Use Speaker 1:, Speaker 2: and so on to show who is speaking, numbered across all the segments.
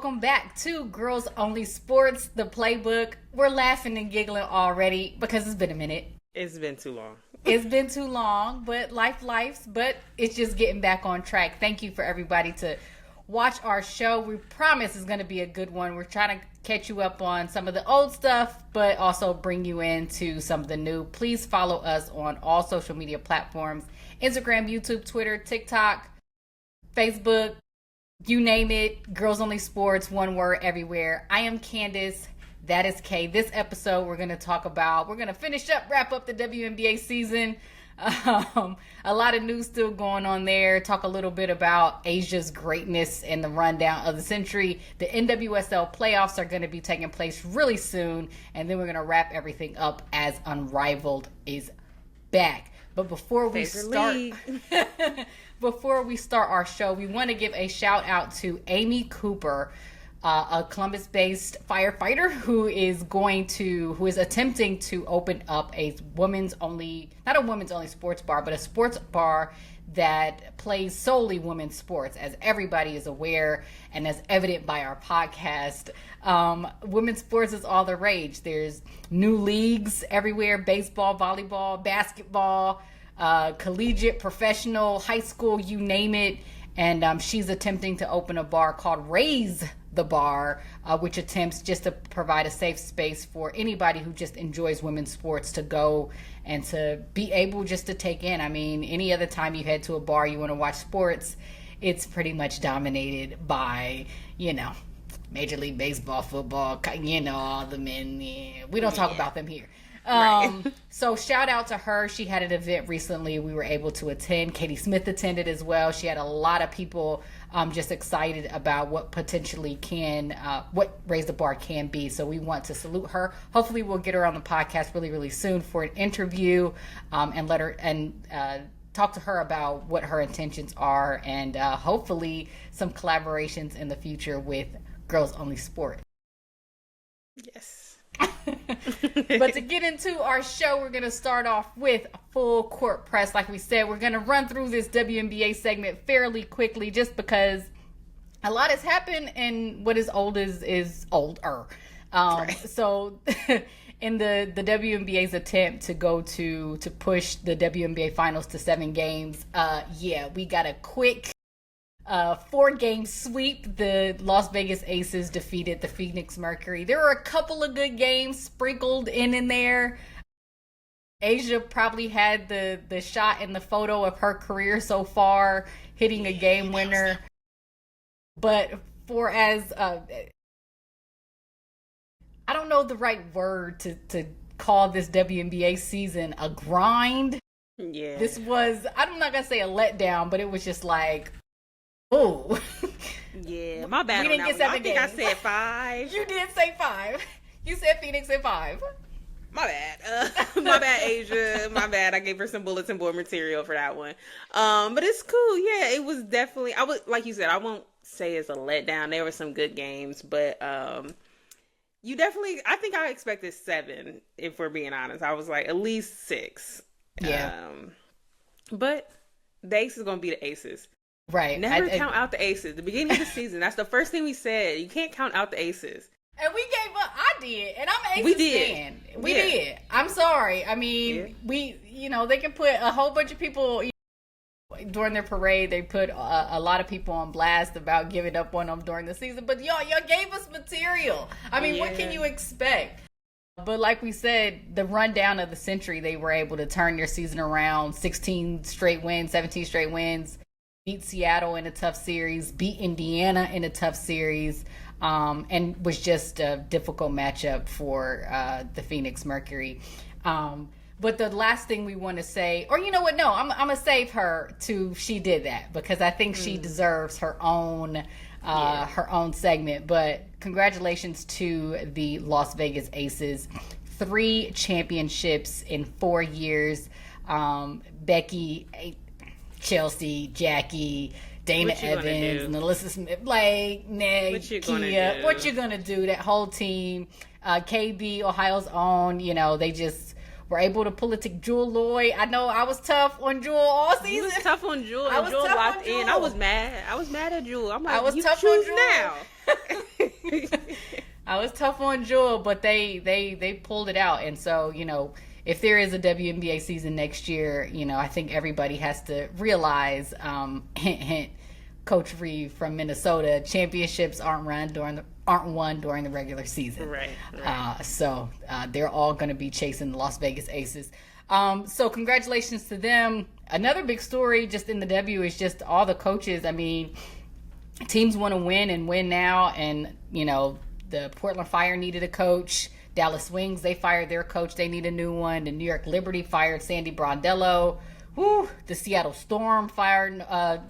Speaker 1: welcome back to Girls Only Sports, the Playbook. We're laughing and giggling already because it's been a minute.
Speaker 2: It's been too long.
Speaker 1: It's been too long, but life's, but it's just getting back on track. Thank you for everybody to watch our show. We promise it's going to be a good one. We're trying to catch you up on some of the old stuff, but also bring you into some of the new. Please follow us on all social media platforms: Instagram, YouTube, Twitter, TikTok, Facebook, you name it. Girls Only Sports, one word everywhere. I am Candace. That is Kay. This episode, we're going to wrap up the WNBA season. A lot of news still going on there. Talk a little bit about Asia's greatness and the rundown of the century. The NWSL playoffs are going to be taking place really soon. And then we're going to wrap everything up as Unrivaled is back. But before we start our show, we want to give a shout out to Amy Cooper, a Columbus-based firefighter who is attempting to open up not a women's only sports bar, but a sports bar that plays solely women's sports. As everybody is aware, and as evident by our podcast, women's sports is all the rage. There's new leagues everywhere: baseball, volleyball, basketball, collegiate, professional, high school, you name it. And she's attempting to open a bar called Raise the Bar, which attempts just to provide a safe space for anybody who just enjoys women's sports to go and to be able just to take in. I mean, any other time you head to a bar, you want to watch sports, it's pretty much dominated by, Major League Baseball, football, all the men. Yeah. We don't talk about them here.
Speaker 2: Right.
Speaker 1: So shout out to her. She had an event recently we were able to attend. Katie Smith attended as well. She had a lot of people just excited about what potentially what Raise the Bar can be. So we want to salute her. Hopefully we'll get her on the podcast really, really soon for an interview and let her talk to her about what her intentions are, and hopefully some collaborations in the future with Girls Only Sport.
Speaker 2: Yes.
Speaker 1: But to get into our show, we're going to start off with a full court press. Like we said, we're going to run through this WNBA segment fairly quickly just because a lot has happened, and what is old is older. Right. So in the WNBA's attempt to push the WNBA finals to 7 games, we got a quick 4-game sweep. The Las Vegas Aces defeated the Phoenix Mercury. There were a couple of good games sprinkled in there. Asia probably had the shot in the photo of her career so far, hitting a game winner. But I don't know the right word to call this WNBA season a grind.
Speaker 2: Yeah.
Speaker 1: This was, I'm not going to say a letdown, but it was just like, oh.
Speaker 2: Yeah, my bad.
Speaker 1: We didn't get 7 games.
Speaker 2: I think I said 5.
Speaker 1: You did say 5. You said Phoenix at 5.
Speaker 2: My bad. My bad, Asia. My bad. I gave her some bulletin board material for that one. But it's cool. Yeah, it was definitely, like you said, I won't say it's a letdown. There were some good games, but I think I expected 7, if we're being honest. I was like, at least 6.
Speaker 1: Yeah.
Speaker 2: But the Aces is going to be the Aces.
Speaker 1: Right.
Speaker 2: Never count out the Aces. The beginning of the season, that's the first thing we said. You can't count out the Aces.
Speaker 1: And we gave up. I did. And I'm an Aces fan. We did. I'm sorry. I mean, they can put a whole bunch of people, during their parade, they put a lot of people on blast about giving up on them during the season. But y'all gave us material. I mean, what can you expect? But like we said, the rundown of the century, they were able to turn their season around. 16 straight wins, 17 straight wins. Beat Seattle in a tough series, beat Indiana in a tough series, and was just a difficult matchup for the Phoenix Mercury. But the last thing we want to say, or you know what? No, I'm going to save her to she did that, because I think she deserves her own segment. But congratulations to the Las Vegas Aces. 3 championships in 4 years. Becky, Chelsea, Jackie, Dana Evans, and Alyssa Smith, Blake, Neg, Kia. What you gonna do? That whole team, KB, Ohio's own. They just were able to pull it to Jewel Lloyd. I know I was tough on Jewel all season.
Speaker 2: You was tough on Jewel. I was
Speaker 1: Jewel
Speaker 2: tough
Speaker 1: locked
Speaker 2: on Jewel. In. I was mad at Jewel. I'm like,
Speaker 1: I was
Speaker 2: you
Speaker 1: tough
Speaker 2: choose
Speaker 1: on Jewel.
Speaker 2: now.
Speaker 1: I was tough on Jewel, but they pulled it out. And so, if there is a WNBA season next year, I think everybody has to realize, hint, hint, Coach Reeve from Minnesota, championships aren't won during the regular season.
Speaker 2: Right.
Speaker 1: So they're all going to be chasing the Las Vegas Aces. So congratulations to them. Another big story just in the W is just all the coaches. I mean, teams want to win and win now. And, the Portland Fire needed a coach. Dallas Wings, they fired their coach. They need a new one. The New York Liberty fired Sandy Brondello. Whew, the Seattle Storm fired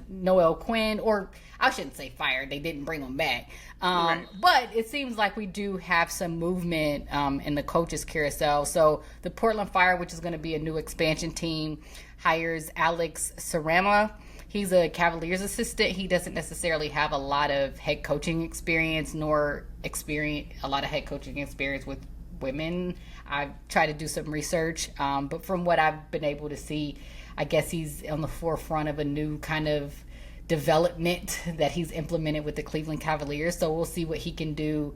Speaker 1: Noelle Quinn, or I shouldn't say fired. They didn't bring him back. Right. But it seems like we do have some movement in the coaches carousel. So the Portland Fire, which is going to be a new expansion team, hires Alex Sarama. He's a Cavaliers assistant. He doesn't necessarily have a lot of head coaching experience, nor a lot of head coaching experience with women. I've tried to do some research, but from what I've been able to see, I guess he's on the forefront of a new kind of development that he's implemented with the Cleveland Cavaliers. So we'll see what he can do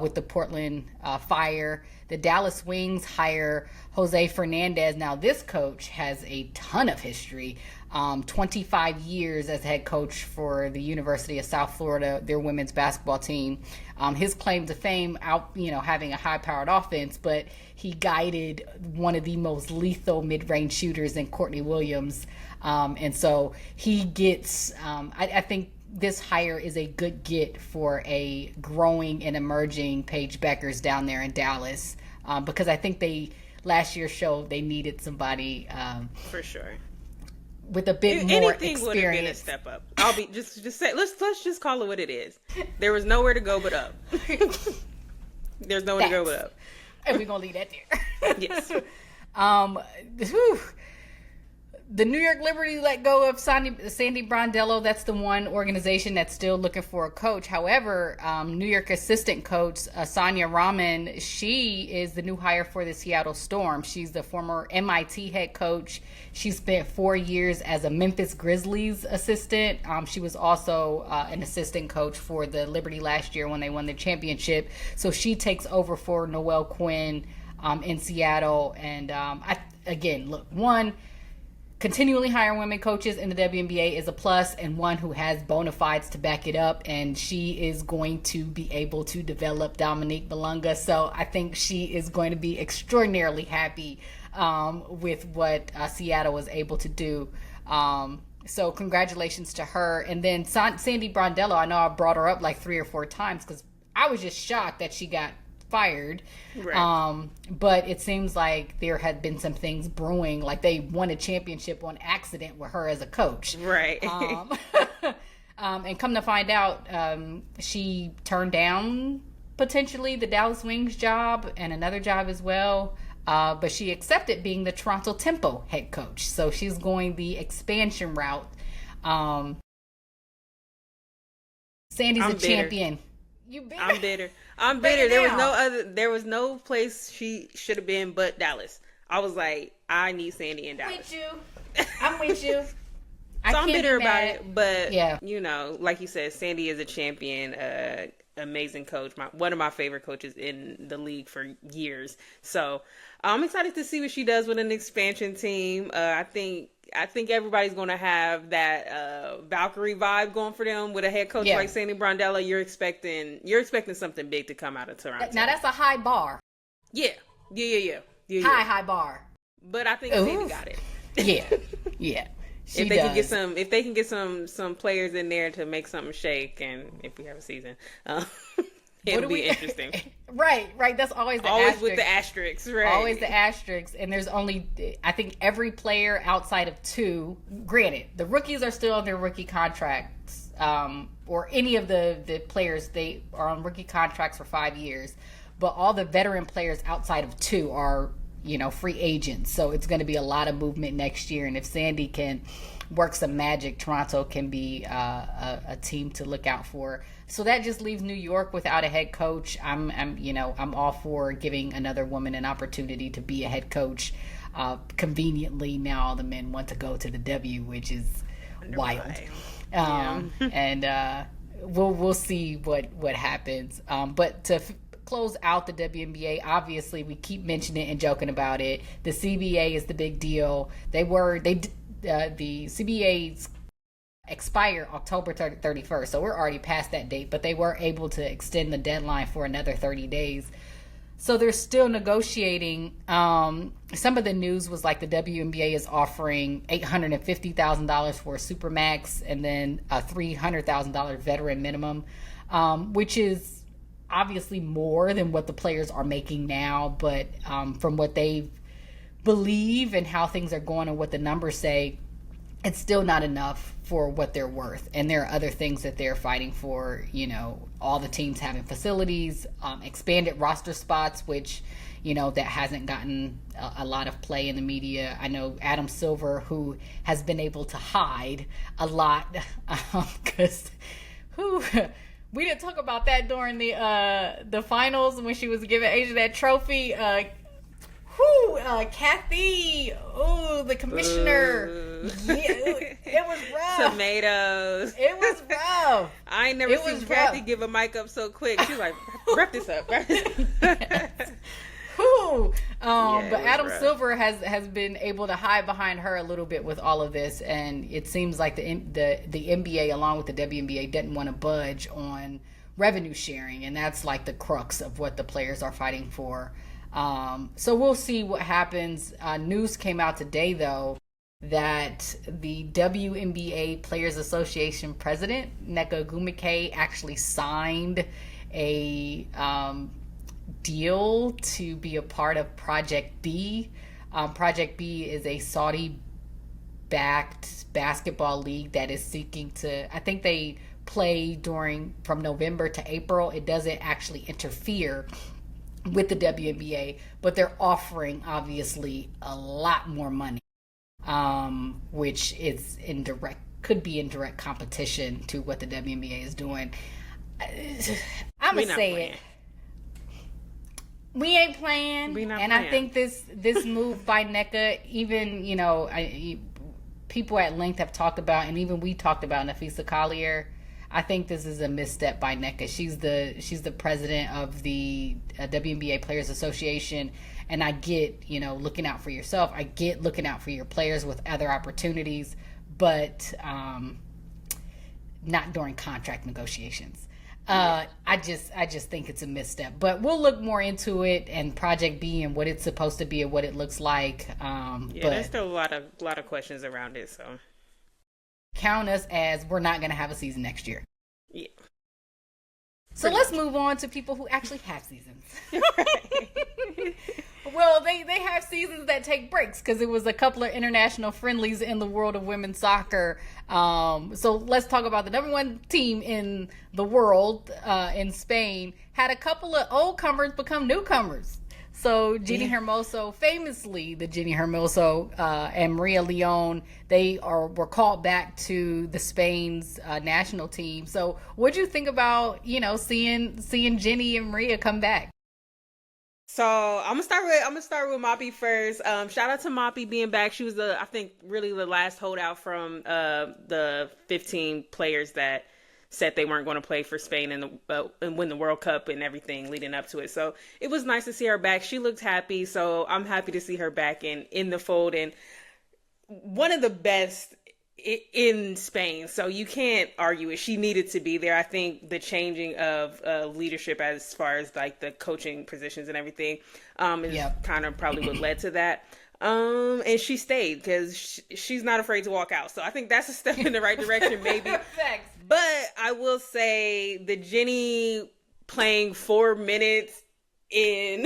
Speaker 1: with the Portland Fire. The Dallas Wings hire Jose Fernandez. Now, this coach has a ton of history. 25 years as head coach for the University of South Florida, their women's basketball team. His claim to fame, having a high-powered offense, but he guided one of the most lethal mid-range shooters in Courtney Williams. And so he gets, I think this hire is a good get for a growing and emerging Paige Beckers down there in Dallas, because I think last year showed they needed somebody.
Speaker 2: For sure.
Speaker 1: With a bit more experience.
Speaker 2: Anything would have been a step up. I'll be just say let's just call it what it is. There was nowhere to go but up. There's nowhere to go but up.
Speaker 1: And we're gonna leave that there.
Speaker 2: Yes.
Speaker 1: The New York Liberty let go of Sandy Brondello. That's the one organization that's still looking for a coach. However, New York assistant coach Sonia Rahman, she is the new hire for the Seattle Storm. She's the former MIT head coach. She spent 4 years as a Memphis Grizzlies assistant. She was also an assistant coach for the Liberty last year when they won the championship. So she takes over for Noelle Quinn in Seattle. And continually hire women coaches in the WNBA is a plus, and one who has bona fides to back it up. And she is going to be able to develop Dominique Malunga. So I think she is going to be extraordinarily happy with what Seattle was able to do. So congratulations to her. And then Sandy Brondello, I know I brought her up like 3 or 4 times because I was just shocked that she got fired. Right. But it seems like there had been some things brewing, like they won a championship on accident with her as a coach.
Speaker 2: Right.
Speaker 1: And come to find out, she turned down potentially the Dallas Wings job and another job as well. But she accepted being the Toronto Tempo head coach. So she's going the expansion route. Sandy's a champion.
Speaker 2: I'm bitter. I'm bitter. There was no place she should have been but Dallas. I was like, I need Sandy in Dallas.
Speaker 1: I'm with you.
Speaker 2: So I'm bitter about it, but like you said, Sandy is a champion, amazing coach, one of my favorite coaches in the league for years. So I'm excited to see what she does with an expansion team. I think everybody's going to have that Valkyrie vibe going for them with a head coach like Sandy Brondello. You're expecting something big to come out of Toronto.
Speaker 1: Now that's a high bar.
Speaker 2: Yeah.
Speaker 1: High bar.
Speaker 2: But I think Sandy got it.
Speaker 1: Yeah.
Speaker 2: If they can get some players in there to make something shake, and if we have a season, it'll be interesting.
Speaker 1: Right. That's always
Speaker 2: with the asterisks, right?
Speaker 1: Always the asterisks, and there's only, I think, every player outside of 2. Granted, the rookies are still on their rookie contracts, or any of the players, they are on rookie contracts for 5 years, but all the veteran players outside of 2 are free agents. So it's going to be a lot of movement next year. And if Sandy can work some magic, Toronto can be a team to look out for. So that just leaves New York without a head coach. I'm all for giving another woman an opportunity to be a head coach. Conveniently, now all the men want to go to the W, which is wild. And we'll see what happens. But to close out the WNBA, obviously we keep mentioning it and joking about it. The CBA is the big deal. The CBA's expire October 31st, so we're already past that date, but they were able to extend the deadline for another 30 days. So they're still negotiating. Some of the news was like the WNBA is offering $850,000 for a Supermax and then a $300,000 veteran minimum, which is obviously more than what the players are making now. But from what they believe and how things are going and what the numbers say, it's still not enough for what they're worth. And there are other things that they're fighting for, all the teams having facilities, expanded roster spots, which, that hasn't gotten a lot of play in the media. I know Adam Silver, who has been able to hide a lot, because we didn't talk about that during the finals when she was giving Asia that trophy. Kathy, the commissioner. Yeah, it was rough.
Speaker 2: Tomatoes.
Speaker 1: It was rough.
Speaker 2: I ain't never seen Kathy give a mic up so quick. She's like, wrap this up. But
Speaker 1: Adam Silver has been able to hide behind her a little bit with all of this, and it seems like the NBA along with the WNBA didn't want to budge on revenue sharing, and that's like the crux of what the players are fighting for. So we'll see what happens. News came out today, though, that the WNBA Players Association president, Nneka Ogwumike, actually signed a deal to be a part of Project B. Project B is a Saudi-backed basketball league that is seeking to, I think they play from November to April. It doesn't actually interfere with the WNBA, but they're offering obviously a lot more money, which is could be in direct competition to what the WNBA is doing. I'm gonna say it. We ain't playing, I think this move by Nneka, even people at length have talked about, and even we talked about Nafisa Collier. I think this is a misstep by Nneka. She's the president of the WNBA Players Association, and I get, looking out for yourself. I get looking out for your players with other opportunities, but not during contract negotiations. I just think it's a misstep. But we'll look more into it and Project B and what it's supposed to be and what it looks like. But
Speaker 2: there's still a lot of questions around it, so.
Speaker 1: Count us as we're not going to have a season next year.
Speaker 2: Yeah.
Speaker 1: So let's move on to people who actually have seasons. Well, they have seasons that take breaks because it was a couple of international friendlies in the world of women's soccer. So let's talk about the number one team in the world in Spain. Had a couple of old comers become newcomers. So Jenny Hermoso, famously the Jenny Hermoso and Maria Leon, were called back to the Spain's national team. So what'd you think about, seeing Jenny and Maria come back?
Speaker 2: So I'm gonna start with Moppy first. Shout out to Moppy being back. She was I think really the last holdout from the 15 players that said they weren't going to play for Spain and win the World Cup and everything leading up to it. So it was nice to see her back. She looked happy, so I'm happy to see her back in the fold, and one of the best in Spain. So you can't argue it. She needed to be there. I think the changing of leadership as far as like the coaching positions and everything is kind of probably what led to that. And she stayed because she's not afraid to walk out. So I think that's a step in the right direction, maybe.
Speaker 1: Thanks.
Speaker 2: But I will say the Jenny playing 4 minutes in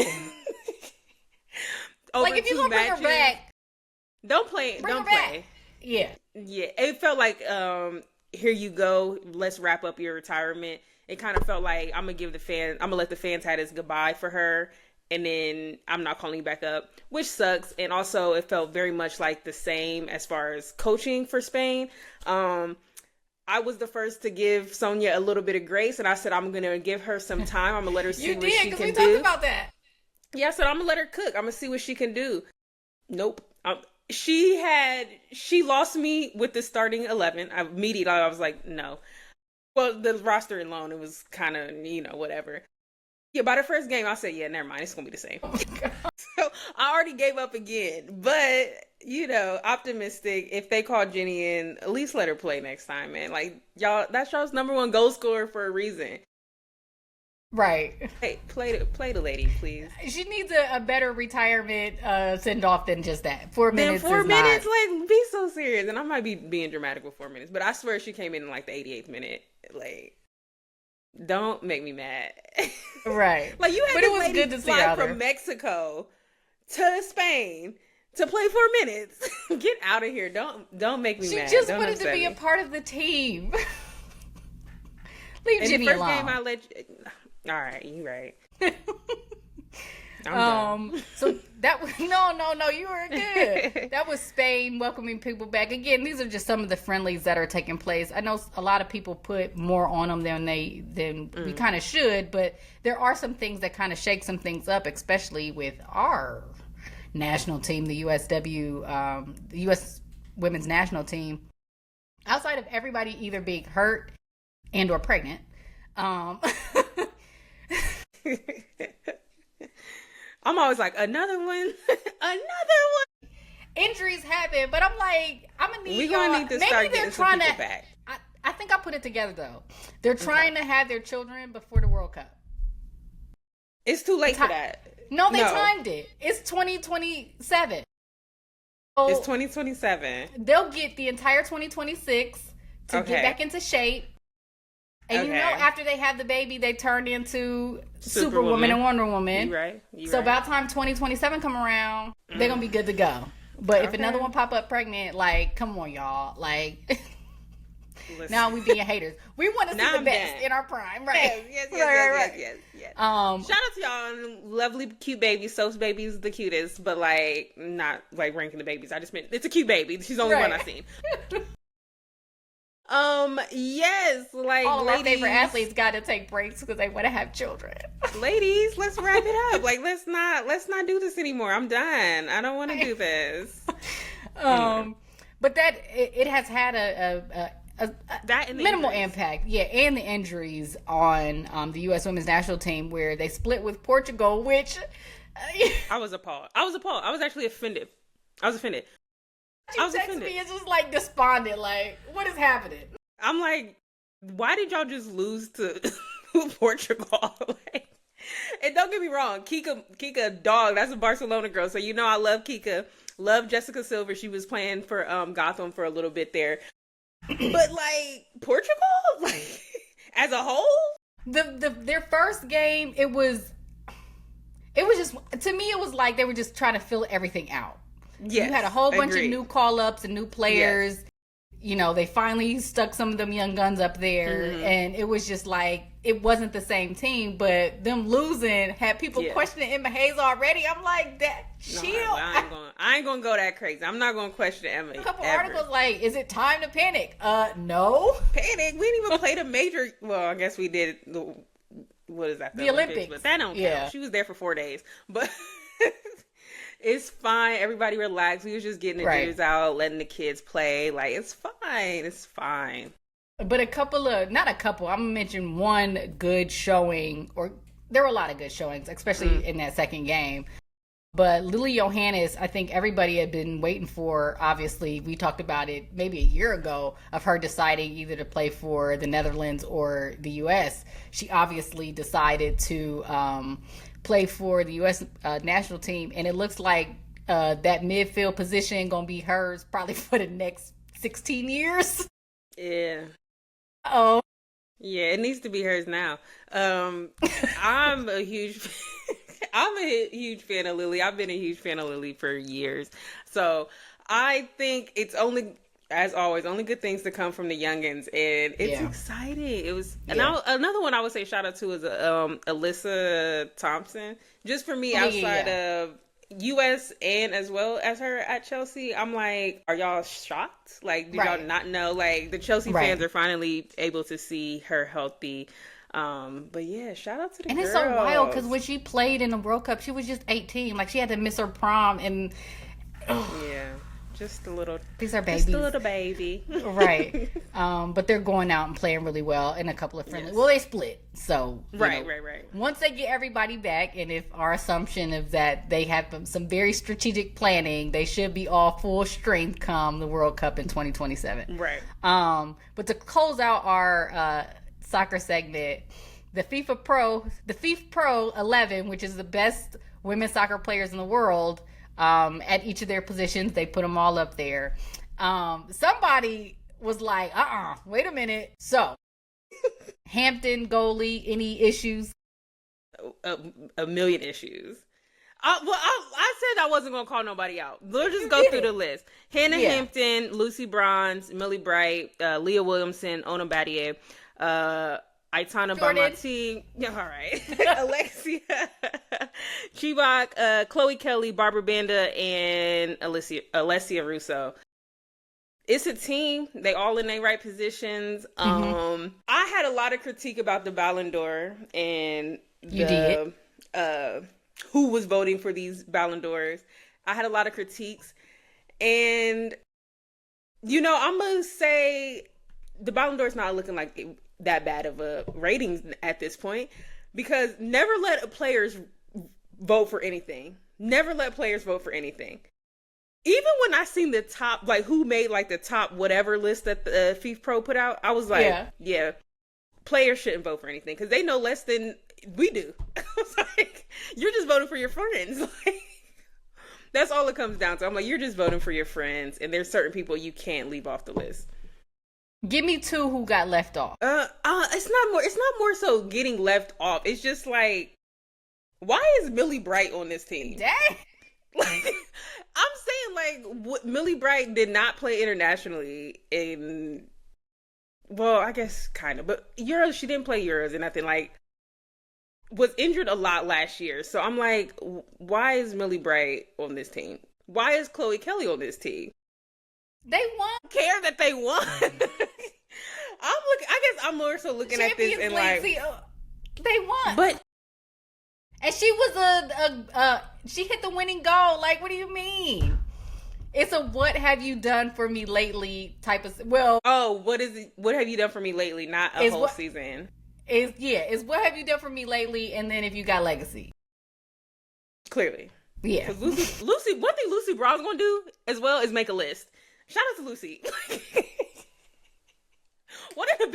Speaker 2: over
Speaker 1: like if you're gonna
Speaker 2: matches,
Speaker 1: bring her back,
Speaker 2: don't play.
Speaker 1: Yeah.
Speaker 2: It felt like here you go. Let's wrap up your retirement. It kind of felt like I'm gonna let the fans have this goodbye for her. And then I'm not calling you back up, which sucks. And also it felt very much like the same as far as coaching for Spain. I was the first to give Sonia a little bit of grace, and I said I'm going to give her some time. I'm going to let her see what she can do. You did, because we talked about that. Yeah, I said I'm going to let her cook. I'm going to see what she can do. Nope. She lost me with the starting 11. I was like, no. Well, the roster alone, it was kind of, whatever. Yeah, by the first game, I said, yeah, never mind. It's going to be the same. Oh so I already gave up again. But, optimistic. If they call Jenny in, at least let her play next time, man. Like, y'all, that's y'all's number one goal scorer for a reason.
Speaker 1: Right.
Speaker 2: Hey, play the lady, please.
Speaker 1: She needs a better retirement send-off than just that. 4 minutes.
Speaker 2: 4 minutes? Like, be so serious. And I might be being dramatic with 4 minutes, but I swear she came in like the 88th minute. Like, don't make me mad.
Speaker 1: Right.
Speaker 2: Like, you had this lady fly from Mexico to Spain to play 4 minutes. Get out of here. Don't make me mad.
Speaker 1: She just wanted to be a part of the team. Leave Jenny alone.
Speaker 2: Game, I let you... All right, you're right.
Speaker 1: So that was no, you were good. That was Spain welcoming people back. Again, these are just some of the friendlies that are taking place. I know a lot of people put more on them than we kind of should, but there are some things that kind of shake some things up, especially with our national team, the the U.S. women's national team. Outside of everybody either being hurt and or pregnant,
Speaker 2: I'm always like, another one.
Speaker 1: Injuries happen, but I'm like, I'm gonna need.
Speaker 2: We're gonna need to start getting some people back.
Speaker 1: I think I put it together though. They're trying to have their children before the World Cup.
Speaker 2: It's too late for that.
Speaker 1: No, they timed it. It's 2027. So
Speaker 2: it's 2027.
Speaker 1: They'll get the entire 2026 to get back into shape. And after they have the baby, they turned into Superwoman and Wonder Woman.
Speaker 2: You're right.
Speaker 1: About time 2027 come around, they're going to be good to go. But if another one pop up pregnant, like, come on, y'all. Like, now we being haters. We want to see the best in our prime, right?
Speaker 2: Yes. Shout out to y'all, lovely, cute babies. Soap's baby's the cutest, but, like, not, like, ranking the babies. I just meant, it's a cute baby. She's the only one I've seen. Yes, like
Speaker 1: all of our favorite athletes got to take breaks because they want to have children.
Speaker 2: Ladies, let's wrap it up. Like, let's not do this anymore. I'm done. I don't want to do this.
Speaker 1: But that it has had a minimal impact, and the injuries on the U.S. women's national team where they split with Portugal, which
Speaker 2: I was appalled. I was actually offended. I was offended.
Speaker 1: You text me and just like despondent, like, what is happening?
Speaker 2: I'm like, why did y'all just lose to Portugal? Like, and don't get me wrong, Kika dog, that's a Barcelona girl, so I love Kika. Love Jessica Silver. She was playing for Gotham for a little bit there. But like Portugal, like as a whole,
Speaker 1: their first game, it was just, to me, it was like they were just trying to fill everything out. Yes, you had a whole bunch of new call-ups and new players. Yes. They finally stuck some of them young guns up there, and it was just like, it wasn't the same team, but them losing had people questioning Emma Hayes already. I'm like, chill.
Speaker 2: I ain't gonna go that crazy. I'm not gonna question Emma.
Speaker 1: A couple articles like, is it time to panic? No.
Speaker 2: Panic? We didn't even play the major. Well, I guess we did. What is that?
Speaker 1: The Olympics.
Speaker 2: But that don't count. She was there for 4 days, but. It's fine. Everybody relax. We was just getting the jitters out, letting the kids play. Like, it's fine. It's fine.
Speaker 1: But I'm going to mention one good showing, or there were a lot of good showings, especially in that second game. But Lily Johannes, I think everybody had been waiting for, obviously, we talked about it maybe a year ago, of her deciding either to play for the Netherlands or the U.S. She obviously decided to play for the U.S. National team, and it looks like that midfield position going to be hers probably for the next 16 years.
Speaker 2: Yeah.
Speaker 1: Oh.
Speaker 2: Yeah, it needs to be hers now. I'm a huge fan of Lily. I've been a huge fan of Lily for years. So I think it's only, as always, only good things to come from the youngins, and it's exciting. It was another one I would say shout out to is Alyssa Thompson. Just for me, outside of U.S. and as well as her at Chelsea, I'm like, are y'all shocked? Like, did y'all not know? Like, the Chelsea fans are finally able to see her healthy. But yeah, shout out to the girls.
Speaker 1: And it's so wild because when she played in the World Cup, she was just 18. Like, she had to miss her prom, and
Speaker 2: Just a little.
Speaker 1: These are babies.
Speaker 2: Just a little baby.
Speaker 1: Right. But they're going out and playing really well in a couple of friendly. Yes. Well, they split. So.
Speaker 2: Right.
Speaker 1: Once they get everybody back, and if our assumption is that they have some very strategic planning, they should be all full strength come the World Cup in 2027.
Speaker 2: Right.
Speaker 1: But to close out our soccer segment, the FIFA Pro 11, which is the best women's soccer players in the world, at each of their positions, they put them all up there. Somebody was like, wait a minute. So, Hampton goalie, any issues?
Speaker 2: A million issues. I said I wasn't going to call nobody out. We'll just go through the list. Hannah Hampton, Lucy Bronze, Millie Bright, Leah Williamson, Ona Battier, Aitana Bonmatí, all right, Alexia Chibok, Chloe Kelly, Barbara Banda, and Alessia Russo. It's a team. They all in their right positions. I had a lot of critique about the Ballon d'Or and who was voting for these Ballon d'Ors. I had a lot of critiques, and I'm gonna say the Ballon d'Or is not looking like that bad of a ratings at this point, because never let players vote for anything. Never let players vote for anything. Even when I seen the top, like who made like the top whatever list that the FIFA Pro put out, I was like, yeah, players shouldn't vote for anything because they know less than we do. I was like, you're just voting for your friends. Like, that's all it comes down to. I'm like, you're just voting for your friends, and there's certain people you can't leave off the list.
Speaker 1: Give me two who got left off.
Speaker 2: It's not more so getting left off. It's just like, why is Millie Bright on this team?
Speaker 1: Dang.
Speaker 2: Like, I'm saying, like, Millie Bright did not play internationally in, well, I guess kind of, but Euros, she didn't play Euros and nothing, like, was injured a lot last year. So I'm like, why is Millie Bright on this team? Why is Chloe Kelly on this team?
Speaker 1: They won.
Speaker 2: Care that they won. I guess I'm more so looking at this and like,
Speaker 1: they won.
Speaker 2: But
Speaker 1: and she was she hit the winning goal. Like, what do you mean? It's a what have you done for me lately type of. Well,
Speaker 2: what is it? What have you done for me lately? Not a whole season. It's what have you done for me lately, and then if you got legacy. Clearly, yeah. Because Lucy, one thing Lucy Brown's gonna do as well is make a list. Shout out to Lucy. One of the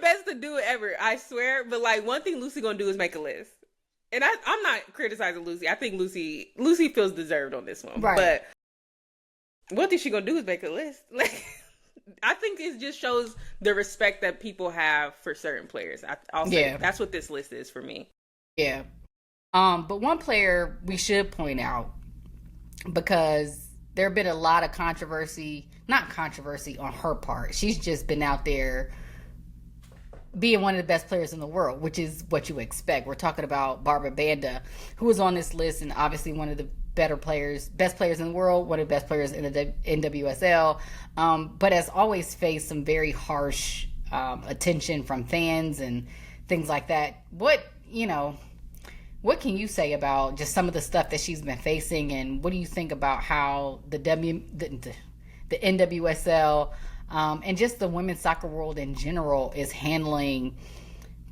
Speaker 2: best to do it ever, I swear. But like, one thing Lucy gonna do is make a list. And I'm not criticizing Lucy. I think Lucy feels deserved on this one. Right. But one thing she gonna do is make a list. Like, I think it just shows the respect that people have for certain players. I'll say that's what this list is for me. Yeah.
Speaker 1: But one player we should point out, because there have been a lot of not controversy on her part. She's just been out there being one of the best players in the world, which is what you expect. We're talking about Barbara Banda, who was on this list and obviously one of the best players in the world, one of the best players in the NWSL, but has always faced some very harsh attention from fans and things like that. What can you say about just some of the stuff that she's been facing, and what do you think about how the NWSL and just the women's soccer world in general is handling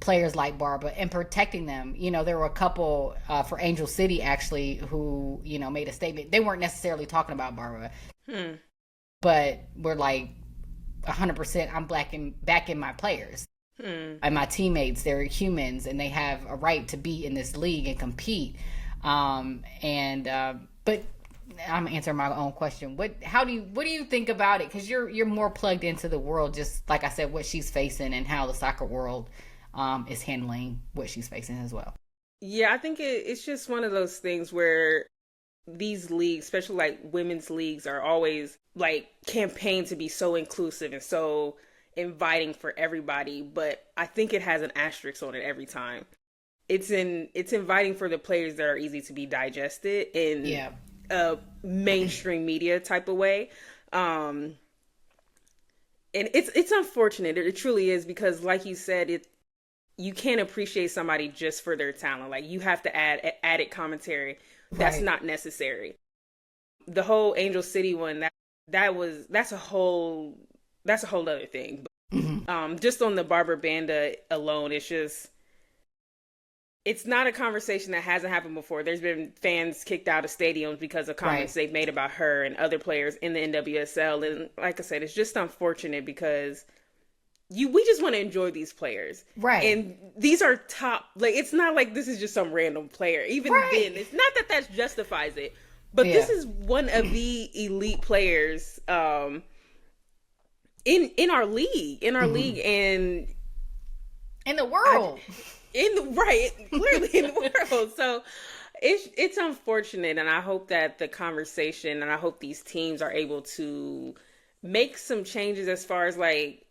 Speaker 1: players like Barbara and protecting them? There were a couple for Angel City actually who made a statement. They weren't necessarily talking about Barbara, but were like 100%. I'm backing my players. And my teammates. They're humans and they have a right to be in this league and compete. But I'm answering my own question. What do you think about it? Because you're more plugged into the world, just like I said, what she's facing and how the soccer world is handling what she's facing as well.
Speaker 2: Yeah, I think it's just one of those things where these leagues, especially like women's leagues, are always like campaigned to be so inclusive and so inviting for everybody, but I think it has an asterisk on it every time. It's inviting for the players that are easy to be digested in a mainstream media type of way. And it's unfortunate. It truly is, because like you said, you can't appreciate somebody just for their talent. Like, you have to add added commentary that's not necessary. The whole Angel City one, that's a whole other thing. Just on the Barbara Banda alone, it's not a conversation that hasn't happened before. There's been fans kicked out of stadiums because of comments they've made about her and other players in the NWSL. And like I said, it's just unfortunate because we just want to enjoy these players. Right. And these are top, like, it's not like this is just some random player. Even then, it's not that justifies it. But this is one of the elite players in our league, and
Speaker 1: in the world.
Speaker 2: Clearly in the world. So it's unfortunate, and I hope that the conversation, and I hope these teams are able to make some changes as far as like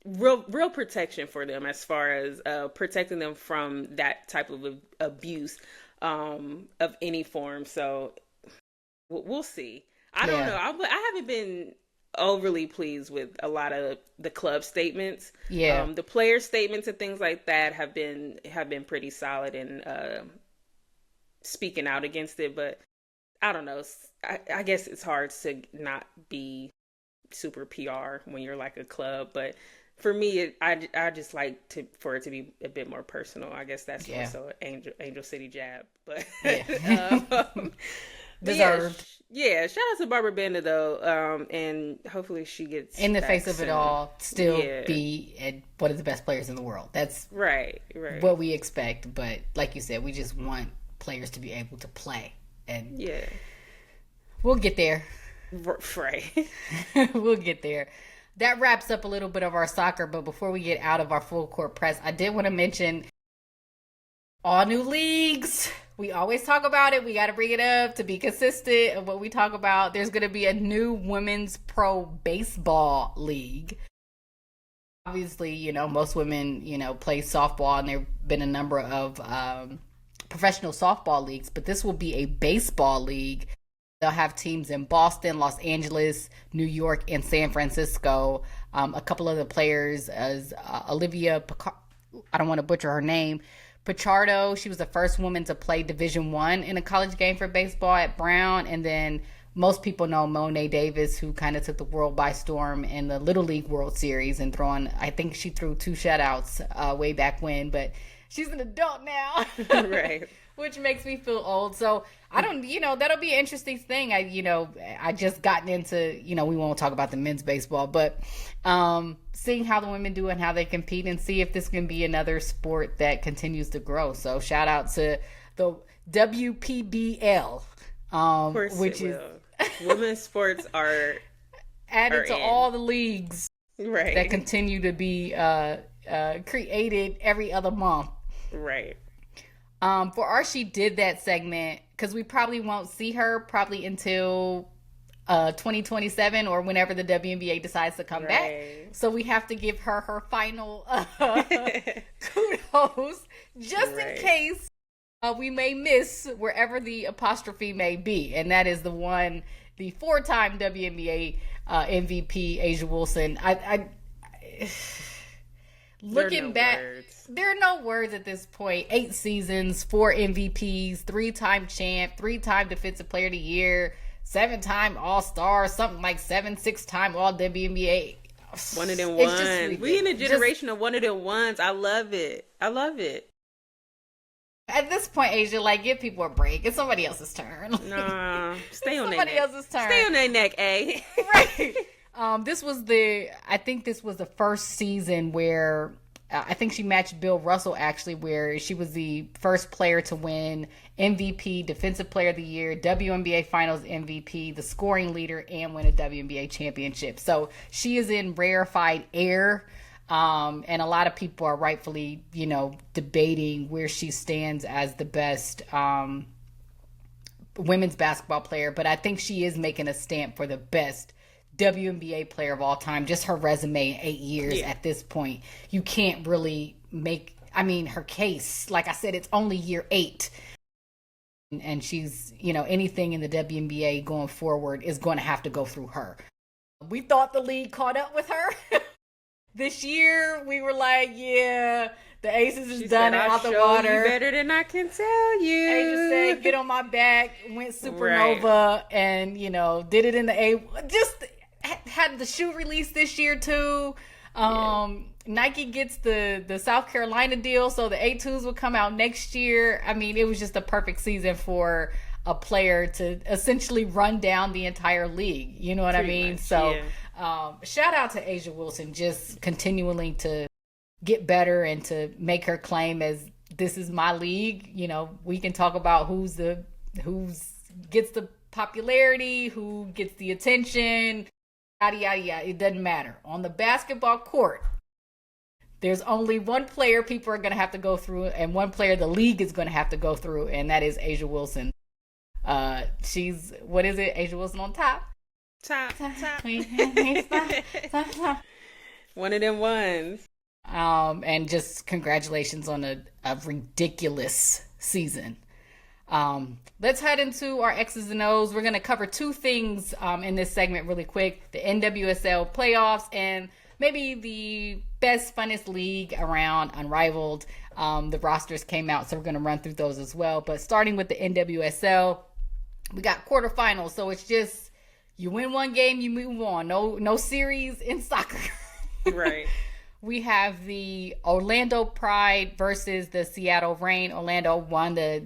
Speaker 2: real protection for them, as far as protecting them from that type of abuse of any form. So we'll see. I don't know. I haven't been overly pleased with a lot of the club statements. The player statements and things like that have been pretty solid in speaking out against it. But I don't know. I guess it's hard to not be super PR when you're like a club. But for me, I just like for it to be a bit more personal. I guess that's also an Angel City jab. But deserved. Yeah, shout out to Barbara Banda though, and hopefully she gets
Speaker 1: in the face of it all, still be one of the best players in the world. That's right. What we expect, but like you said, we just want players to be able to play, and we'll get there.
Speaker 2: Right,
Speaker 1: we'll get there. That wraps up a little bit of our soccer, but before we get out of our full court press, I did want to mention all new leagues. We always talk about it. We got to bring it up to be consistent of what we talk about. There's going to be a new women's pro baseball league. Obviously, most women, play softball, and there have been a number of professional softball leagues, but this will be a baseball league. They'll have teams in Boston, Los Angeles, New York, and San Francisco. A couple of the players, as Olivia, I don't want to butcher her name, Pichardo, she was the first woman to play Division I in a college game for baseball at Brown. And then most people know Monet Davis, who kind of took the world by storm in the Little League World Series and I think she threw 2 shutouts way back when, but she's an adult now. Right. Which makes me feel old. So I don't, that'll be an interesting thing. I just gotten into, we won't talk about the men's baseball, but seeing how the women do and how they compete, and see if this can be another sport that continues to grow. So shout out to the WPBL, which is
Speaker 2: women's sports are
Speaker 1: added to all the leagues that continue to be created every other month.
Speaker 2: Right.
Speaker 1: For our She Did That segment, because we probably won't see her probably until 2027 or whenever the WNBA decides to come back. So we have to give her final kudos, just in case we may miss wherever the apostrophe may be. And that is the 4-time WNBA MVP, Asia Wilson. Looking back, there are no words at this point. 8 seasons, 4 MVPs, 3-time champ, 3-time Defensive Player of the Year, 7-time All-Star, something like 6-time All-WNBA.
Speaker 2: One of them ones. We in a generation of one of them ones. I love it.
Speaker 1: At this point, Asia, give people a break. It's somebody else's turn.
Speaker 2: Nah, stay on their neck.
Speaker 1: Somebody else's turn.
Speaker 2: Stay on their neck, eh?
Speaker 1: Right. I think this was the first season where I think she matched Bill Russell, actually, where she was the first player to win MVP, Defensive Player of the Year, WNBA Finals MVP, the scoring leader, and win a WNBA championship. So she is in rarefied air, and a lot of people are rightfully, debating where she stands as the best women's basketball player. But I think she is making a stamp for the best WNBA player of all time. Just her resume in 8 years at this point, you can't really make, her case. Like I said, it's only year 8, and she's, anything in the WNBA going forward is going to have to go through her. We thought the league caught up with her. This year we were like, The Aces is
Speaker 2: She
Speaker 1: done
Speaker 2: said,
Speaker 1: and
Speaker 2: I'll
Speaker 1: out the
Speaker 2: show
Speaker 1: water.
Speaker 2: you better than I can tell you.
Speaker 1: Asia said, get on my back, went supernova, and, you know, did it in the A. Just had the shoe release this year, too. Nike gets the South Carolina deal, so the A2s will come out next year. I mean, it was just a perfect season for a player to essentially run down the entire league. You know what I mean?
Speaker 2: Much,
Speaker 1: so shout out to A'ja Wilson, just continuing to get better and to make her claim as this is my league. You know, we can talk about who's gets the popularity, who gets the attention, yada yada yada. It doesn't matter. On the basketball court, there's only one player people are going to have to go through, and one player the league is going to have to go through, and that is A'ja Wilson. She's, what is it? A'ja Wilson on top.
Speaker 2: Top. One of them ones.
Speaker 1: And just congratulations on a ridiculous season. Let's head into our X's and O's. We're going to cover two things in this segment really quick. The NWSL playoffs and maybe the best, funnest league around, Unrivaled. The rosters came out, so we're going to run through those as well. But starting with the NWSL, we got quarterfinals. So it's just, you win one game, you move on. No series in soccer.
Speaker 2: Right.
Speaker 1: We have the Orlando Pride versus the Seattle Reign. Orlando won the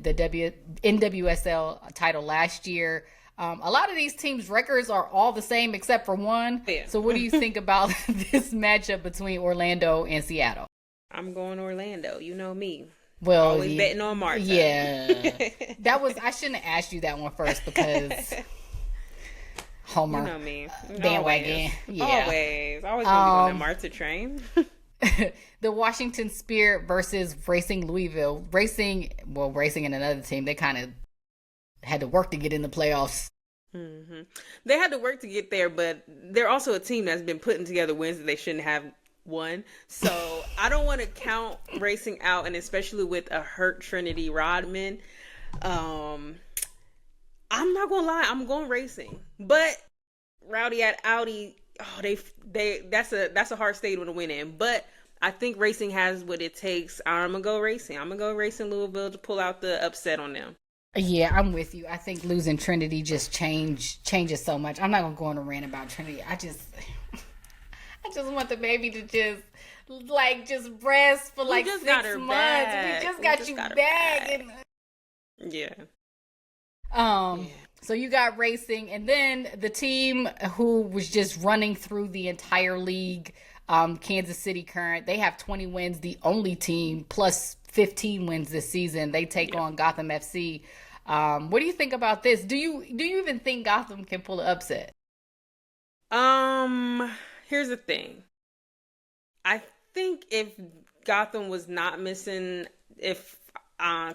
Speaker 1: NWSL title last year. A lot of these teams' records are all the same except for one. Yeah. So what do you think about this matchup between Orlando and Seattle?
Speaker 2: I'm going Orlando. You know me.
Speaker 1: Well,
Speaker 2: always betting on Marta.
Speaker 1: Yeah. I shouldn't have asked you that one first because Homer.
Speaker 2: You know me.
Speaker 1: Bandwagon. Yeah.
Speaker 2: Always gonna be on the Marta train.
Speaker 1: The Washington Spirit versus Racing Louisville. Racing and another team, they kind of had to work to get in the playoffs.
Speaker 2: Mm-hmm. They had to work to get there, but they're also a team that's been putting together wins that they shouldn't have won. So I don't want to count Racing out, and especially with a hurt Trinity Rodman. I'm not gonna lie, I'm going Racing, but Rowdy at Audi. Oh, that's a hard stadium to win in, but I think Racing has what it takes. I'm gonna go Racing. I'm gonna go Racing Louisville to pull out the upset on them.
Speaker 1: Yeah, I'm with you. I think losing Trinity just changes so much. I'm not gonna go on a rant about Trinity. I just want the baby to just rest for 6 months.
Speaker 2: Back.
Speaker 1: We just got you back.
Speaker 2: Yeah.
Speaker 1: So you got Racing, and then the team who was just running through the entire league, Kansas City Current. They have 20 wins, the only team, plus 15 wins this season. They take on Gotham FC. What do you think about this? Do you even think Gotham can pull an upset?
Speaker 2: Here's the thing. I think if Gotham was not missing, I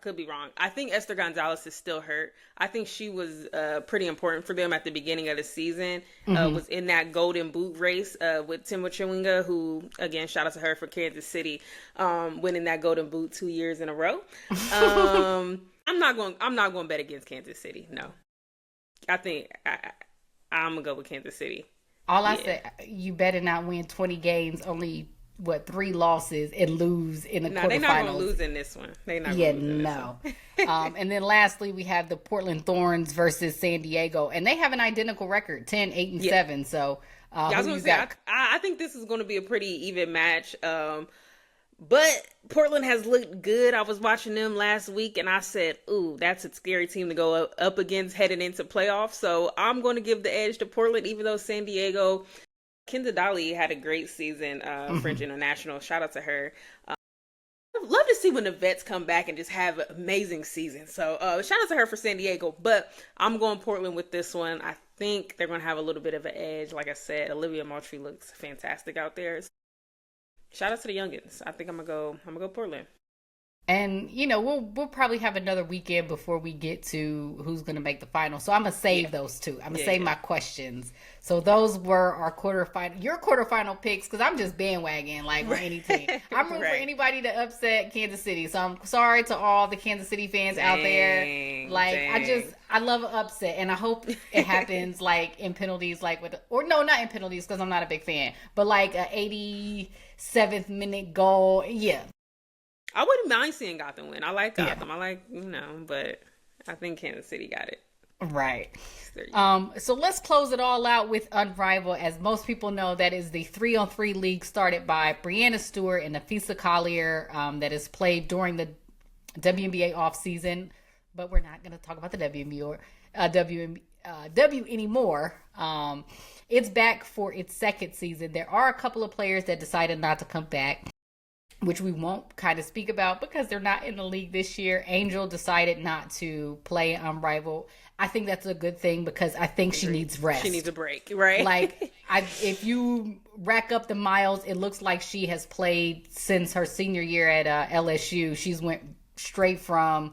Speaker 2: could be wrong. I think Esther Gonzalez is still hurt. I think she was pretty important for them at the beginning of the season. Was in that golden boot race with Timwa Chawinga, who, again, shout out to her for Kansas City, winning that golden boot 2 years in a row. I'm not going to bet against Kansas City. No, I think I'm gonna go with Kansas City.
Speaker 1: I said, you better not win 20 games, only 3 losses and lose in the quarterfinals.
Speaker 2: They're not going to lose in this one. They're not going to lose in this one.
Speaker 1: And then lastly, we have the Portland Thorns versus San Diego, and they have an identical record, 10, 8, and 7. So,
Speaker 2: I was going to say, I think this is going to be a pretty even match. But Portland has looked good. I was watching them last week, and I said, ooh, that's a scary team to go up against heading into playoffs. So I'm going to give the edge to Portland, even though San Diego, Kendra Dolly had a great season, French International. Shout out to her. I'd love to see when the vets come back and just have an amazing season. So shout out to her for San Diego. But I'm going Portland with this one. I think they're going to have a little bit of an edge. Like I said, Olivia Moultrie looks fantastic out there. Shout out to the youngins. I think I'm gonna go Portland.
Speaker 1: And we'll probably have another weekend before we get to who's gonna make the final. So I'm gonna save those two. I'm gonna save my questions. So those were our your quarterfinal picks, because I'm just bandwagon for any team. I'm rooting for anybody to upset Kansas City. So I'm sorry to all the Kansas City fans out there. I love an upset, and I hope it happens in penalties, not in penalties because I'm not a big fan, but a 87th minute goal. Yeah.
Speaker 2: I wouldn't mind seeing Gotham win. I like Gotham. I like, but I think Kansas City got it.
Speaker 1: Right. So let's close it all out with Unrivaled. As most people know, that is the 3-on-3 league started by Brianna Stewart and Nafisa Collier that is played during the WNBA offseason. But we're not going to talk about the WNBA anymore. It's back for its second season. There are a couple of players that decided not to come back, which we won't kind of speak about because they're not in the league this year. Angel decided not to play Unrivaled. I think that's a good thing because I think she needs rest.
Speaker 2: She needs a break, right?
Speaker 1: Like, if you rack up the miles, it looks like she has played since her senior year at LSU. She's went straight from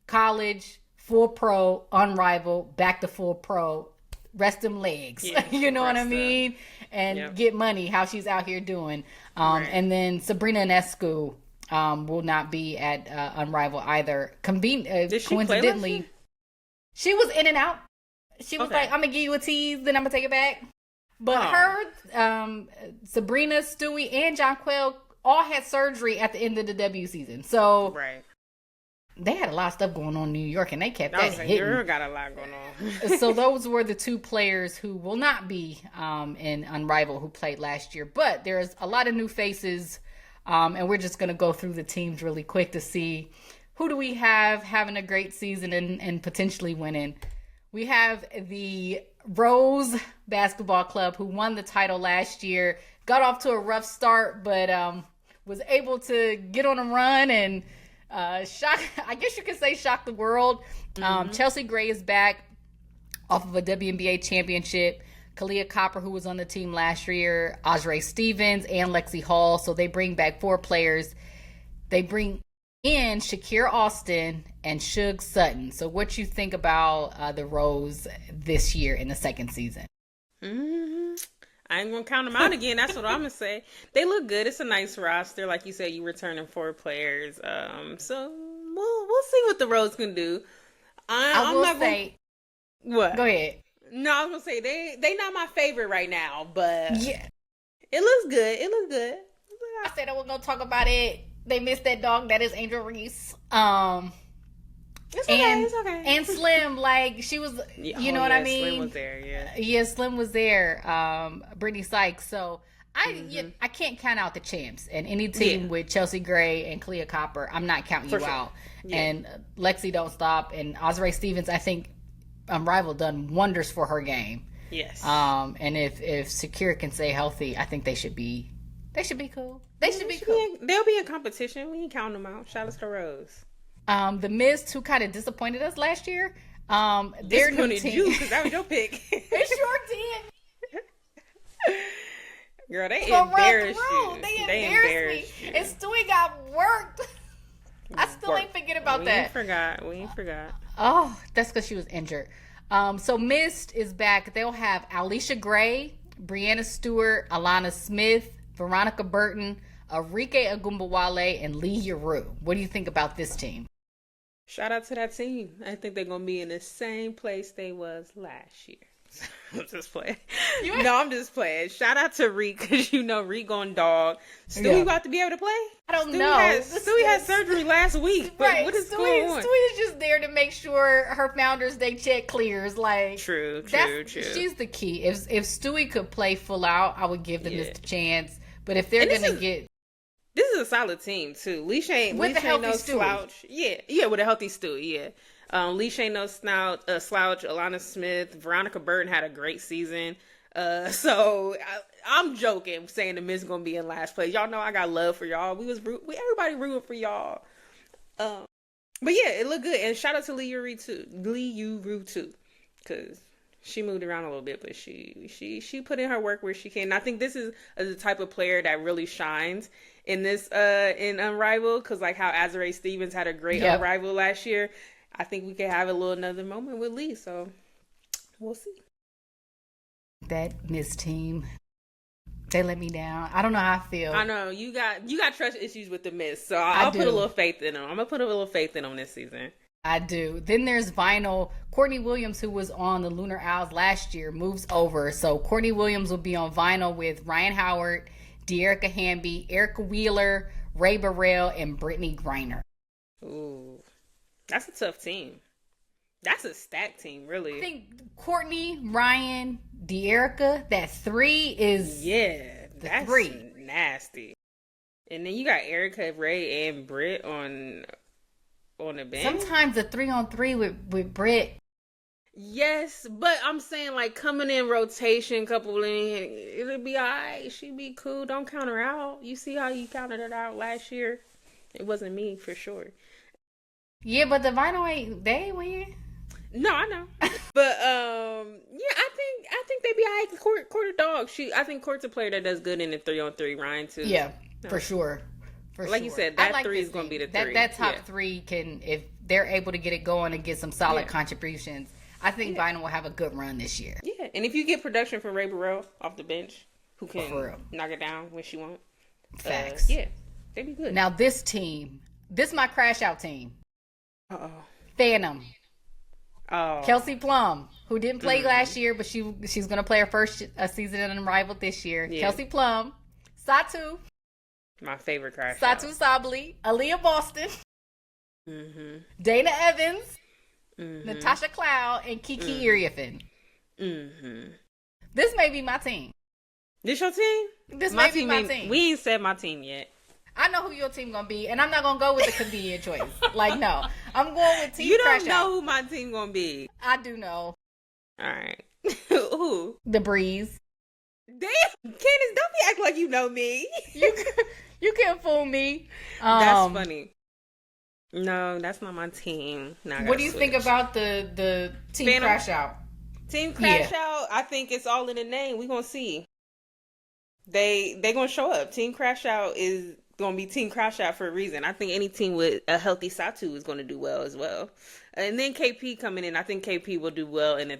Speaker 1: college, full pro, Unrivaled, back to full pro. Rest them legs. Yeah, you know what I mean? And get money, how she's out here doing. And then Sabrina Ionescu will not be at Unrivaled either. Coincidentally, she was in and out. She was like, I'm going to give you a tease, then I'm going to take it back. But her, Sabrina, Stewie, and Jonquel all had surgery at the end of the W season. So they had a lot of stuff going on in New York, and they kept that hitting.
Speaker 2: You got a lot going on.
Speaker 1: So those were the two players who will not be in Unrivaled who played last year. But there's a lot of new faces, and we're just going to go through the teams really quick to see who do we have having a great season and potentially winning. We have the Rose Basketball Club, who won the title last year, got off to a rough start, but was able to get on a run and shock the world. Chelsea Gray is back off of a WNBA championship. Kalia Copper, who was on the team last year, Ajre Stevens, and Lexi Hall. So they bring back 4 players. They bring in Shakira Austin and Shug Sutton. So what you think about the Rose this year in the second season?
Speaker 2: I ain't gonna count them out again. That's what I'm gonna say. They look good. It's a nice roster, like you said. You returning 4 players, so we'll see what the Rose can do. I'm not say what.
Speaker 1: Go ahead.
Speaker 2: No, I was gonna say they not my favorite right now, but yeah, it looks good. It looks good.
Speaker 1: I said I was gonna talk about it. They missed that dog. That is Angel Reese.
Speaker 2: It's okay.
Speaker 1: And Slim, like, she was, you know what I mean?
Speaker 2: Slim was there, yeah.
Speaker 1: Yeah, Slim was there. Brittany Sykes. So I can't count out the champs. And any team with Chelsea Gray and Kalia Copper, I'm not counting you out. Yeah. And Lexi Don't Stop and Ajre Stevens, I think Unrivaled done wonders for her game.
Speaker 2: Yes.
Speaker 1: And if Shakira can stay healthy, I think they should be cool. They should be cool.
Speaker 2: They'll be in competition. We ain't counting them out. Shout out to Rose.
Speaker 1: The Mist, who kind of disappointed us last year. Their new team. You, because
Speaker 2: that was your pick.
Speaker 1: It sure did.
Speaker 2: Girl, they embarrassed you.
Speaker 1: They embarrassed me. And Stewie got worked. I still ain't forget about that.
Speaker 2: We ain't forgot.
Speaker 1: Oh, that's because she was injured. So Mist is back. They'll have Alicia Gray, Brianna Stewart, Alana Smith, Veronica Burton, Arike Agumbawale, and Lee Yaru. What do you think about this team?
Speaker 2: Shout out to that team. I think they're going to be in the same place they was last year. I'm just playing. I'm just playing. Shout out to Reek, because Reek on dog. Stewie about to be able to play?
Speaker 1: I don't know.
Speaker 2: Stewie had surgery last week. But right. What is going on?
Speaker 1: Stewie is just there to make sure her Founders Day check clears. Like,
Speaker 2: True.
Speaker 1: She's the key. If Stewie could play full out, I would give them this chance. But if they're going to get...
Speaker 2: This is a solid team, too. Leash ain't no slouch. Yeah, with a healthy Stewie, yeah. Leash ain't no slouch. Alana Smith, Veronica Burton had a great season. So I'm joking, saying the Miss gonna be in last place. Y'all know I got love for y'all. Everybody rooting for y'all. But yeah, it looked good. And shout out to Lee Yaru too, because she moved around a little bit, but she put in her work where she can. And I think this is the type of player that really shines in this in Unrivaled, because like how Azare Stevens had a great Unrivaled last year. I think we could have another moment with Lee, so we'll see.
Speaker 1: That Miss team, they let me down. I don't know how I feel.
Speaker 2: I know you got trust issues with the Miss, so I'll put a little faith in them. I'm gonna put a little faith in them this season.
Speaker 1: I do. Then there's Vinyl. Courtney Williams, who was on the Lunar Owls last year, moves over. So Courtney Williams will be on Vinyl with Ryan Howard, De'Erica Hamby, Erica Wheeler, Ray Burrell, and Brittany Griner.
Speaker 2: Ooh, that's a tough team. That's a stacked team, really.
Speaker 1: I think Courtney, Ryan, De'Erica, that 3 is
Speaker 2: that's
Speaker 1: 3.
Speaker 2: Nasty. And then you got Erica, Ray, and Britt on the bench.
Speaker 1: Sometimes a 3-on-3 with Britt.
Speaker 2: Yes, but I'm saying like coming in rotation, couple in, it'll be alright. She'd be cool. Don't count her out. You see how you counted it out last year? It wasn't me for sure.
Speaker 1: Yeah, but the Vinyl they ain't win.
Speaker 2: No, I know. But yeah, I think they'd be alright. Court a dog. I think Court's a player that does good in the 3-on-3. Ryan too.
Speaker 1: Yeah, for sure.
Speaker 2: Like you said, that 3 is going to be the 3.
Speaker 1: That top 3 can, if they're able to get it going and get some solid contributions, I think Vinyl will have a good run this year.
Speaker 2: Yeah, and if you get production from Ray Burrell off the bench, who can knock it down when she wants.
Speaker 1: Facts.
Speaker 2: Yeah, they'd be good.
Speaker 1: Now this is my crash out team.
Speaker 2: Uh-oh.
Speaker 1: Phantom.
Speaker 2: Oh.
Speaker 1: Kelsey Plum, who didn't play last year, but she's going to play her first season in Unrivaled this year. Yeah. Kelsey Plum. Satu.
Speaker 2: My favorite crash
Speaker 1: Satu Sabli. Aaliyah Boston. Dana Evans. Natasha Cloud. And Kiki Iriafen. This may be my team.
Speaker 2: This your team?
Speaker 1: This may be my team.
Speaker 2: We ain't said my team yet.
Speaker 1: I know who your team gonna be, and I'm not gonna go with the convenient choice. Like, no, I'm going with team.
Speaker 2: You don't
Speaker 1: crash
Speaker 2: know
Speaker 1: out.
Speaker 2: who my team gonna be.
Speaker 1: I do know.
Speaker 2: All right. Who?
Speaker 1: The Breeze.
Speaker 2: Damn, Candace, don't be acting like you know me.
Speaker 1: You can't fool me.
Speaker 2: That's funny. No, that's not my team.
Speaker 1: What do you think about the team Phantom? Crash out?
Speaker 2: Team crash out. I think it's all in the name. We gonna see. They gonna show up. Team crash out is gonna be team crash out for a reason. I think any team with a healthy Satu is gonna do well as well. And then KP coming in, I think KP will do well in the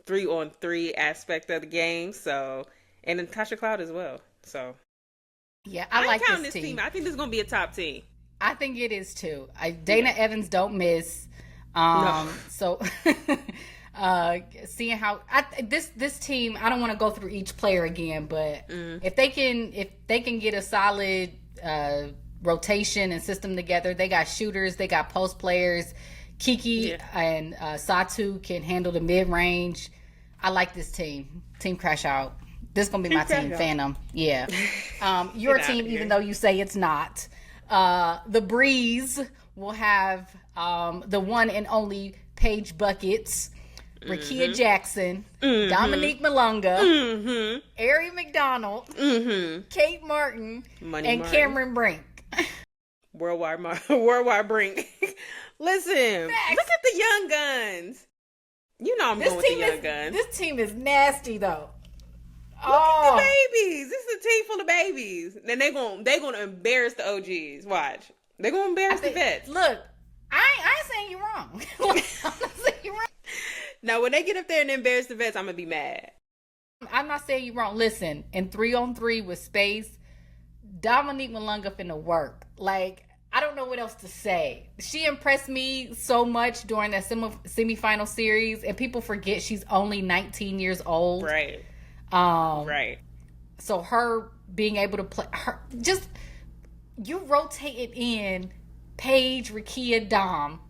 Speaker 2: 3-on-3 aspect of the game. So, and Natasha Cloud as well. So,
Speaker 1: yeah, I like this
Speaker 2: team. I think this is gonna be a top team.
Speaker 1: I think it is too. Dana Evans don't miss. No. So seeing how this team, I don't want to go through each player again, but if they can get a solid rotation and system together, they got shooters, they got post players. Kiki and Satu can handle the mid range. I like this team. Team crash out. This is gonna be my team, Phantom. Yeah. Your team, even though you say it's not. The Breeze will have the one and only Paige Buckets, Rakia Jackson, Dominique Malunga, Ari McDonald, Kate Martin, and Cameron Brink.
Speaker 2: Worldwide Brink. Listen, look at the young guns. You know I'm going with the young guns.
Speaker 1: This team is nasty though.
Speaker 2: Look at the babies. This is a team full of babies. Then they gonna embarrass the OGs. Watch. They're gonna embarrass the vets.
Speaker 1: Look, I ain't saying you wrong. I'm not saying you wrong.
Speaker 2: Now when they get up there and embarrass the vets, I'm gonna be mad.
Speaker 1: I'm not saying you wrong. Listen, in 3-on-3 with space, Dominique Malunga finna work. Like, I don't know what else to say. She impressed me so much during that semifinal series, and people forget she's only 19 years old.
Speaker 2: Right.
Speaker 1: Right. So her being able to play, you rotated in Paige, Rakia, Dom,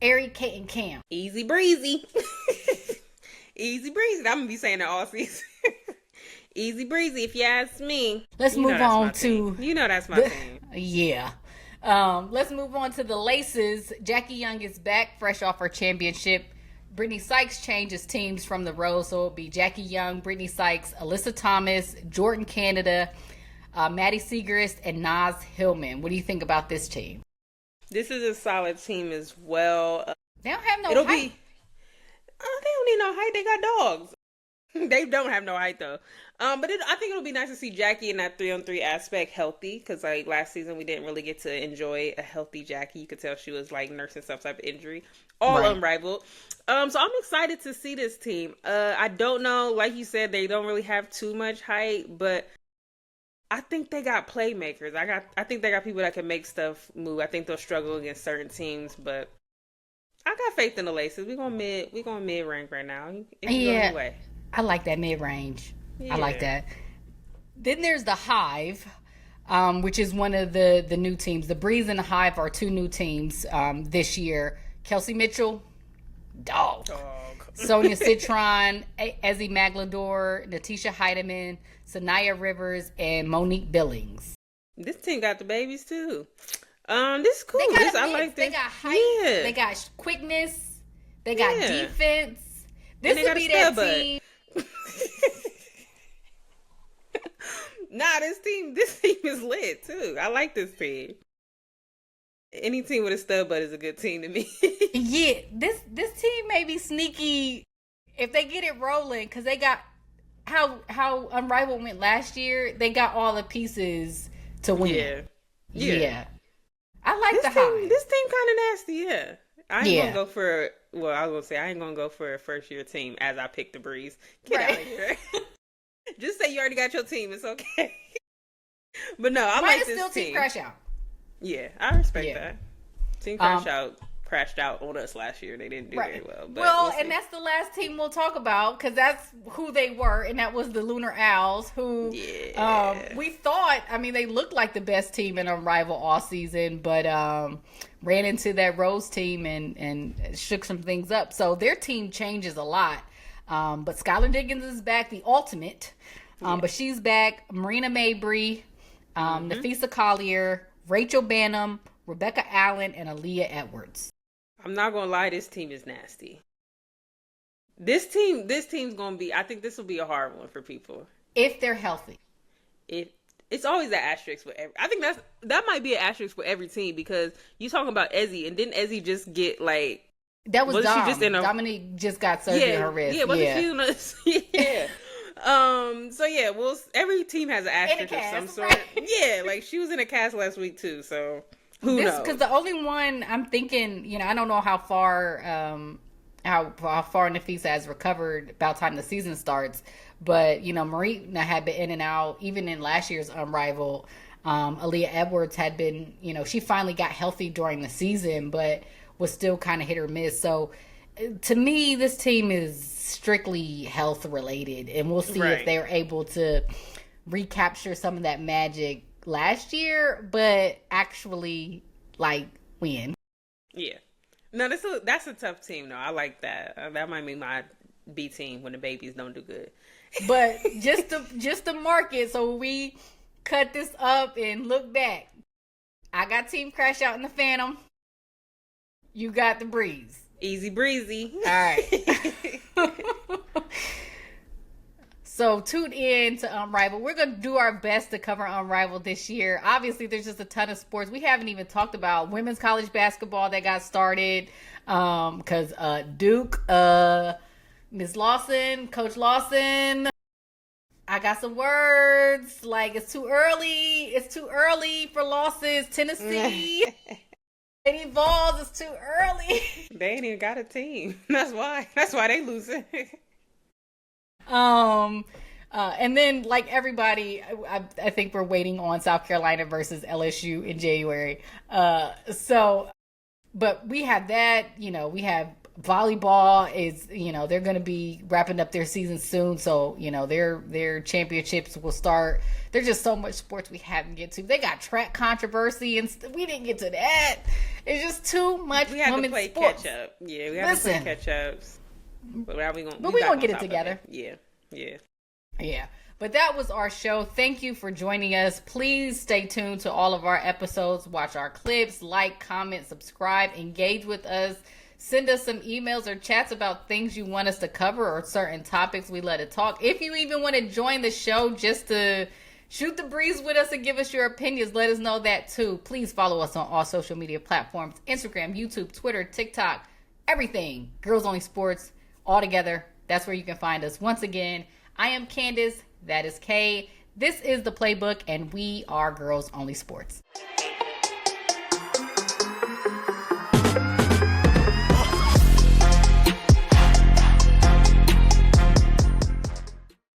Speaker 1: Ari, Kate, and Cam.
Speaker 2: Easy breezy. Easy breezy. I'm gonna be saying that all season. Easy breezy, if you ask me.
Speaker 1: Let's move on to.
Speaker 2: You know that's my team.
Speaker 1: Yeah. Let's move on to the Laces. Jackie Young is back, fresh off her championship. Brittany Sykes changes teams from the Rose, so it'll be Jackie Young, Brittany Sykes, Alyssa Thomas, Jordan Canada, Maddie Segrist, and Naz Hillman. What do you think about this team?
Speaker 2: This is a solid team as well.
Speaker 1: They don't have no height.
Speaker 2: They don't need no height. They got dogs. They don't have no height though. But I think it'll be nice to see Jackie in that 3-on-3 aspect healthy, because like last season we didn't really get to enjoy a healthy Jackie. You could tell she was like nursing some type of injury. All Unrivaled. So I'm excited to see this team. I don't know, like you said, they don't really have too much height, but I think they got playmakers. I think they got people that can make stuff move. I think they'll struggle against certain teams, but I got faith in the Laces. We're going mid rank right now. Anyway.
Speaker 1: I like that mid range. Yeah. I like that. Then there's the Hive. which is one of the new teams. The Breeze and the Hive are two new teams this year. Kelsey Mitchell, dog. Sonia Citron, Ezzy Maglador, Natisha Heidemann, Sanaya Rivers, and Monique Billings.
Speaker 2: This team got the babies too. This is cool. I like this.
Speaker 1: They got height. They got quickness. They got defense. This would be that team.
Speaker 2: Nah, this team is lit too. I like this team. Any team with a stud butt is a good team to me.
Speaker 1: Yeah, this team may be sneaky if they get it rolling, because they got how Unrivaled went last year. They got all the pieces to win. Yeah. I like the Hive.
Speaker 2: This team kind of nasty. Yeah, I ain't gonna go for. Well, I was gonna say I ain't gonna go for a first year team as I pick the Breeze. Get out of here. Just say you already got your team. It's okay. But no, I like this
Speaker 1: still
Speaker 2: team.
Speaker 1: Crash Out.
Speaker 2: Yeah, I respect that. Team Crash Out crashed out on us last year. They didn't do very well. But
Speaker 1: we'll and that's the last team we'll talk about, because that's who they were, and that was the Lunar Owls, who we thought, I mean, they looked like the best team in Unrivaled all season, but ran into that Rose team and shook some things up. So their team changes a lot. But Skylar Diggins is back, the ultimate. But she's back. Marina Mabry, Nafisa Collier, Rachel Banham, Rebecca Allen, and Aaliyah Edwards.
Speaker 2: I'm not gonna lie, this team is nasty. This team's gonna be. I think this will be a hard one for people
Speaker 1: if they're healthy.
Speaker 2: It's always that asterisk for every. I think that might be an asterisk for every team, because you talking about Ezzy, and didn't Ezzy just get like.
Speaker 1: That was Dom. She just Dominique just got surgery in her wrist.
Speaker 2: Yeah, So yeah, every team has an asterisk of some sort. Right? Yeah, like she was in a cast last week too. So who knows? Because
Speaker 1: the only one I'm thinking, I don't know how far Nafisa has recovered by the time the season starts. But Marina had been in and out even in last year's Unrivaled. Aaliyah Edwards had been, she finally got healthy during the season, but was still kind of hit or miss. So to me, this team is strictly health related, and we'll see if they're able to recapture some of that magic last year, but actually win. Yeah.
Speaker 2: No, that's a tough team though. I like that. That might be my B team when the babies don't do good.
Speaker 1: But just to mark it, so we cut this up and look back. I got Team Crash Out in the Phantom. You got the Breeze.
Speaker 2: Easy breezy.
Speaker 1: All right. So tune in to Unrivaled. We're going to do our best to cover Unrivaled this year. Obviously, there's just a ton of sports. We haven't even talked about women's college basketball that got started. Because Duke, Ms. Lawson, Coach Lawson, I got some words. It's too early. It's too early for losses. Tennessee. Lady Vols, it's too early.
Speaker 2: They ain't even got a team. That's why they losing.
Speaker 1: And then everybody, I think we're waiting on South Carolina versus LSU in January. But we have that. We have volleyball is, they're going to be wrapping up their season soon. So, their championships will start. There's just so much sports we haven't get to. They got track controversy, and we didn't get to that. It's just too much.
Speaker 2: We had to play catch up. Yeah, we had to play catch ups. But we're gonna
Speaker 1: get it together.
Speaker 2: Yeah.
Speaker 1: But that was our show. Thank you for joining us. Please stay tuned to all of our episodes. Watch our clips. Like, comment, subscribe. Engage with us. Send us some emails or chats about things you want us to cover or certain topics. We let it talk. If you even want to join the show just to shoot the breeze with us and give us your opinions, let us know that too. Please follow us on all social media platforms: Instagram, YouTube, Twitter, TikTok, everything. Girls Only Sports, all together. That's where you can find us. Once again, I am Candace. That is Kay. This is the Playbook, and we are Girls Only Sports.